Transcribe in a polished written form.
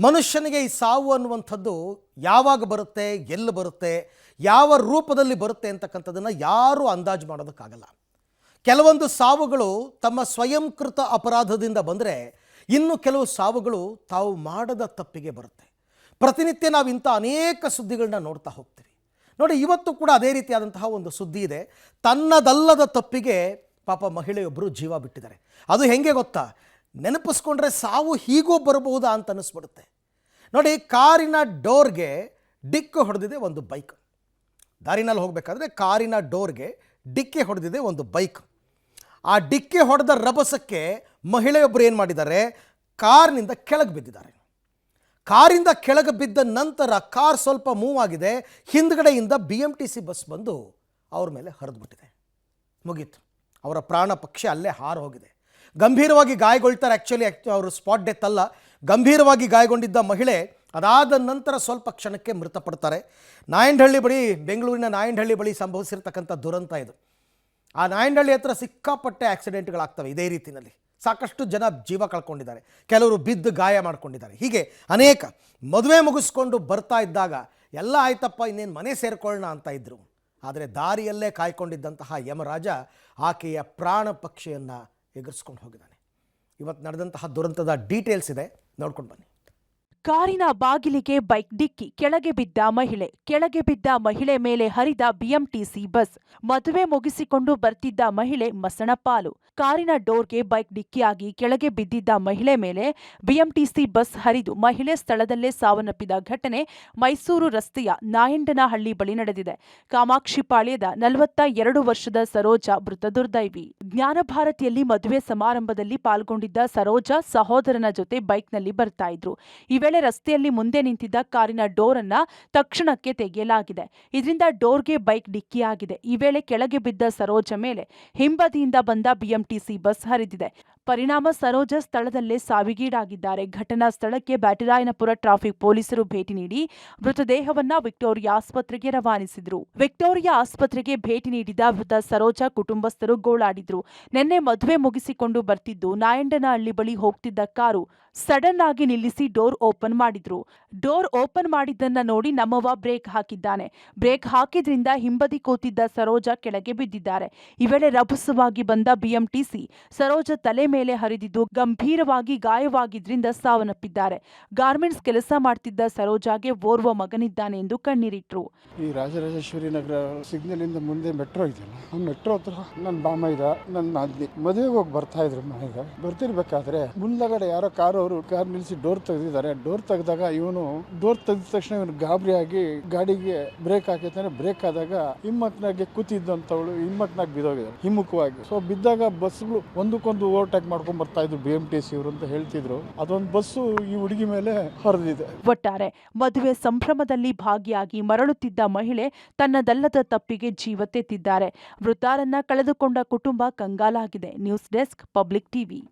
ಮನುಷ್ಯನಿಗೆ ಈ ಸಾವು ಅನ್ನುವಂಥದ್ದು ಯಾವಾಗ ಬರುತ್ತೆ, ಎಲ್ಲಿ ಬರುತ್ತೆ, ಯಾವ ರೂಪದಲ್ಲಿ ಬರುತ್ತೆ ಅಂತಕ್ಕಂಥದ್ದನ್ನು ಯಾರೂ ಅಂದಾಜು ಮಾಡೋದಕ್ಕಾಗಲ್ಲ. ಕೆಲವೊಂದು ಸಾವುಗಳು ತಮ್ಮ ಸ್ವಯಂಕೃತ ಅಪರಾಧದಿಂದ ಬಂದರೆ, ಇನ್ನು ಕೆಲವು ಸಾವುಗಳು ತಾವು ಮಾಡದ ತಪ್ಪಿಗೆ ಬರುತ್ತೆ. ಪ್ರತಿನಿತ್ಯ ನಾವು ಇಂಥ ಅನೇಕ ಸುದ್ದಿಗಳನ್ನ ನೋಡ್ತಾ ಹೋಗ್ತೀವಿ. ನೋಡಿ, ಇವತ್ತು ಕೂಡ ಅದೇ ರೀತಿಯಾದಂತಹ ಒಂದು ಸುದ್ದಿ ಇದೆ. ತನ್ನದಲ್ಲದ ತಪ್ಪಿಗೆ ಪಾಪ ಮಹಿಳೆಯೊಬ್ಬರು ಜೀವ ಬಿಟ್ಟಿದ್ದಾರೆ. ಅದು ಹೆಂಗೆ ಗೊತ್ತಾ? ನೆನಪಿಸ್ಕೊಂಡ್ರೆ ಸಾವು ಹೀಗೂ ಬರಬಹುದಾ ಅಂತ ಅನ್ನಿಸ್ಬಿಡುತ್ತೆ. ನೋಡಿ, ಕಾರಿನ ಡೋರ್ಗೆ ಡಿಕ್ಕಿ ಹೊಡೆದಿದೆ ಒಂದು ಬೈಕ್. ದಾರಿನಲ್ಲಿ ಹೋಗಬೇಕಾದ್ರೆ ಕಾರಿನ ಡೋರ್ಗೆ ಡಿಕ್ಕಿ ಹೊಡೆದಿದೆ ಒಂದು ಬೈಕ್. ಆ ಡಿಕ್ಕಿ ಹೊಡೆದ ರಭಸಕ್ಕೆ ಮಹಿಳೆಯೊಬ್ಬರು ಏನು ಮಾಡಿದ್ದಾರೆ, ಕಾರ್ನಿಂದ ಕೆಳಗೆ ಬಿದ್ದಿದ್ದಾರೆ. ಕಾರಿಂದ ಕೆಳಗೆ ಬಿದ್ದ ನಂತರ ಕಾರ್ ಸ್ವಲ್ಪ ಮೂವ್ ಆಗಿದೆ. ಹಿಂದ್ಗಡೆಯಿಂದ BMTC ಬಸ್ ಬಂದು ಅವ್ರ ಮೇಲೆ ಹರಿದ್ಬಿಟ್ಟಿದೆ. ಮುಗೀತು, ಅವರ ಪ್ರಾಣ ಪಕ್ಷಿ ಅಲ್ಲೇ ಹಾರು ಹೋಗಿದೆ. ಗಂಭೀರವಾಗಿ ಗಾಯಗೊಳ್ತಾರೆ. ಆ್ಯಕ್ಚುಲಿ ಅವರು ಸ್ಪಾಟ್ ಡೆತ್ ಅಲ್ಲ, ಗಂಭೀರವಾಗಿ ಗಾಯಗೊಂಡಿದ್ದ ಮಹಿಳೆ ಅದಾದ ನಂತರ ಸ್ವಲ್ಪ ಕ್ಷಣಕ್ಕೆ ಮೃತಪಡ್ತಾರೆ. ನಾಯಂಡಹಳ್ಳಿ ಬಳಿ, ಬೆಂಗಳೂರಿನ ನಾಯಂಡಹಳ್ಳಿ ಬಳಿ ಸಂಭವಿಸಿರ್ತಕ್ಕಂಥ ದುರಂತ ಇದು. ಆ ನಾಯಂಡಹಳ್ಳಿ ಹತ್ರ ಸಿಕ್ಕಾಪಟ್ಟೆ ಆಕ್ಸಿಡೆಂಟ್ಗಳಾಗ್ತವೆ. ಇದೇ ರೀತಿಯಲ್ಲಿ ಸಾಕಷ್ಟು ಜನ ಜೀವ ಕಳ್ಕೊಂಡಿದ್ದಾರೆ, ಕೆಲವರು ಬಿದ್ದು ಗಾಯ ಮಾಡ್ಕೊಂಡಿದ್ದಾರೆ. ಹೀಗೆ ಅನೇಕ ಮದುವೆ ಮುಗಿಸ್ಕೊಂಡು ಬರ್ತಾ ಇದ್ದಾಗ ಎಲ್ಲ ಆಯ್ತಪ್ಪ, ಇನ್ನೇನು ಮನೆ ಸೇರ್ಕೊಳ್ಳೋಣ ಅಂತ ಇದ್ದರು. ಆದರೆ ದಾರಿಯಲ್ಲೇ ಕಾಯ್ಕೊಂಡಿದ್ದಂತಹ ಯಮರಾಜ ಆಕೆಯ ಪ್ರಾಣ ಪಕ್ಷಿಯನ್ನು ಎಗರಿಸ್ಕೊಂಡು ಹೋಗಿದ್ದಾನೆ. ಇವತ್ತು ನಡೆದಂತಹ ದುರಂತದ ಡೀಟೇಲ್ಸ್ ಇದೆ, ನೋಡ್ಕೊಂಡು ಬನ್ನಿ. ಕಾರಿನ ಬಾಗಿಲಿಗೆ ಬೈಕ್ ಡಿಕ್ಕಿ, ಕೆಳಗೆ ಬಿದ್ದ ಮಹಿಳೆ ಮೇಲೆ ಹರಿದ BMTC ಬಸ್. ಮದುವೆ ಮುಗಿಸಿಕೊಂಡು ಬರ್ತಿದ್ದ ಮಹಿಳೆ ಮಸಣ ಪಾಲು. ಕಾರಿನ ಡೋರ್ಗೆ ಬೈಕ್ ಡಿಕ್ಕಿಯಾಗಿ ಕೆಳಗೆ ಬಿದ್ದಿದ್ದ ಮಹಿಳೆ ಮೇಲೆ BMTC ಬಸ್ ಹರಿದು ಮಹಿಳೆ ಸ್ಥಳದಲ್ಲೇ ಸಾವನ್ನಪ್ಪಿದ ಘಟನೆ ಮೈಸೂರು ರಸ್ತೆಯ ನಾಯಂಡನಹಳ್ಳಿ ಬಳಿ ನಡೆದಿದೆ. ಕಾಮಾಕ್ಷಿಪಾಳ್ಯದ 42 ವರ್ಷದ ಸರೋಜಾ ಮೃತ ದುರ್ದೈವಿ. ಜ್ಞಾನಭಾರತಿಯಲ್ಲಿ ಮದುವೆ ಸಮಾರಂಭದಲ್ಲಿ ಪಾಲ್ಗೊಂಡಿದ್ದ ಸರೋಜಾ ಸಹೋದರನ ಜೊತೆ ಬೈಕ್ನಲ್ಲಿ ಬರ್ತಾ ಇದ್ರು. ಈ ವೇಳೆ ರಸ್ತೆಯಲ್ಲಿ ಮುಂದೆ ನಿಂತಿದ್ದ ಕಾರಿನ ಡೋರ್ ಅನ್ನ ತಕ್ಷಣಕ್ಕೆ ತೆಗೆಯಲಾಗಿದೆ. ಇದರಿಂದ ಡೋರ್ಗೆ ಬೈಕ್ ಡಿಕ್ಕಿಯಾಗಿದೆ. ಈ ವೇಳೆ ಕೆಳಗೆ ಬಿದ್ದ ಸರೋಜ ಮೇಲೆ ಹಿಂಬದಿಯಿಂದ ಬಂದ BMTC ಬಸ್ ಹರಿದಿದೆ. ಪರಿಣಾಮ ಸರೋಜ ಸ್ಥಳದಲ್ಲೇ ಸಾವಿಗೀಡಾಗಿದ್ದಾರೆ. ಘಟನಾ ಸ್ಥಳಕ್ಕೆ ಬ್ಯಾಟರಾಯನಪುರ ಟ್ರಾಫಿಕ್ ಪೊಲೀಸರು ಭೇಟಿ ನೀಡಿ ಮೃತದೇಹವನ್ನ ವಿಕ್ಟೋರಿಯಾ ಆಸ್ಪತ್ರೆಗೆ ರವಾನಿಸಿದ್ರು. ವಿಕ್ಟೋರಿಯಾ ಆಸ್ಪತ್ರೆಗೆ ಭೇಟಿ ನೀಡಿದ ಮೃತ ಸರೋಜಾ ಕುಟುಂಬಸ್ಥರು ಗೋಳಾಡಿದ್ರು. ನಿನ್ನೆ ಮದುವೆ ಮುಗಿಸಿಕೊಂಡು ಬರ್ತಿದ್ದು ನಾಯಂಡನಹಳ್ಳಿ ಬಳಿ ಹೋಗ್ತಿದ್ದ ಕಾರು ಸಡನ್ ಆಗಿ ನಿಲ್ಲಿಸಿ ಡೋರ್ ಓಪನ್ ಮಾಡಿದ್ರು. ಡೋರ್ ಓಪನ್ ಮಾಡಿದ್ದನ್ನ ನೋಡಿ ನಮ್ಮವ್ವ ಬ್ರೇಕ್ ಹಾಕಿದ್ದಾನೆ. ಬ್ರೇಕ್ ಹಾಕಿದ್ರಿಂದ ಹಿಂಬದಿ ಕೂತಿದ್ದ ಸರೋಜಾ ಕೆಳಗೆ ಬಿದ್ದಿದ್ದಾರೆ. ಈ ವೇಳೆ ರಭಸವಾಗಿ ಬಂದ BMTC ಸರೋಜಾ ತಲೆ ಮೇಲೆ ಹರಿದಿದ್ದು ಗಂಭೀರವಾಗಿ ಗಾಯವಾಗಿದ್ರಿಂದ ಸಾವನ್ನಪ್ಪಿದ್ದಾರೆ. ಗಾರ್ಮೆಂಟ್ಸ್ ಕೆಲಸ ಮಾಡ್ತಿದ್ದ ಸರೋಜಾಗೆ ಓರ್ವ ಮಗನಿದ್ದಾನೆ ಎಂದು ಕಣ್ಣೀರಿಟ್ರು. ಈ ರಾಜರಾಜೇಶ್ವರಿ ನಗರ ಸಿಗ್ನಲ್ ಇಂದ ಮುಂದೆ ಮೆಟ್ರೋ ಇದೆಯಲ್ಲ, ಆ ಮೆಟ್ರೋ ಹತ್ರ ನನ್ನ ಬಾಮ ಇದ್ದ, ನನ್ನ ಮದುವೆಗೆ ಹೋಗಿ ಬರ್ತಾ ಇದ್ರು. ಮನೆಗೆ ಬರ್ತಿರ್ಬೇಕಾದ್ರೆ ಮುಂದಗಡೆ ಯಾರೋ ಕಾರ್ ನಿಲ್ಲಿಸಿ ಡೋರ್ ತೆಗೆದಿದ್ದಾರೆ. ಡೋರ್ ತೆಗೆದಾಗ ಇವನು ಡೋರ್ ತೆಗೆದ ತಕ್ಷಣ ಇವನು ಗಾಬರಿಯಾಗಿ ಗಾಡಿಗೆ ಬ್ರೇಕ್ ಹಾಕಿರ್ತಾನೆ. ಬ್ರೇಕ್ ಆದಾಗ ಹಿಮ್ಮತ್ನಾಗೆ ಕೂತಿದ್ದಂಥವಳು ಹಿಮ್ಮತ್ನಾಗ ಬಿದ್ದೋಗಿದ್ದಾರೆ ಹಿಮ್ಮುಖವಾಗಿ. ಸೊ ಬಿದ್ದಾಗ ಬಸ್ಗಳು ಒಂದಕ್ಕೊಂದು ಓವರ್ಟೇಕ್ ಮಾಡ್ಕೊಂಡ್ ಬರ್ತಾ ಇದ್ರು BMTC ಇವರು ಅಂತ ಹೇಳ್ತಿದ್ರು. ಅದೊಂದು ಬಸ್ಸು ಈ ಹುಡುಗಿ ಮೇಲೆ ಹರಿದಿದೆ. ಒಟ್ಟಾರೆ ಮದುವೆ ಸಂಭ್ರಮದಲ್ಲಿ ಭಾಗಿಯಾಗಿ ಮರಳುತ್ತಿದ್ದ ಮಹಿಳೆ ತನ್ನದಲ್ಲದ ತಪ್ಪಿಗೆ ಜೀವ ತೆತ್ತಿದ್ದಾರೆ. ಮೃತರನ್ನ ಕಳೆದುಕೊಂಡ ಕುಟುಂಬ ಕಂಗಾಲಾಗಿದೆ. News desk, public TV.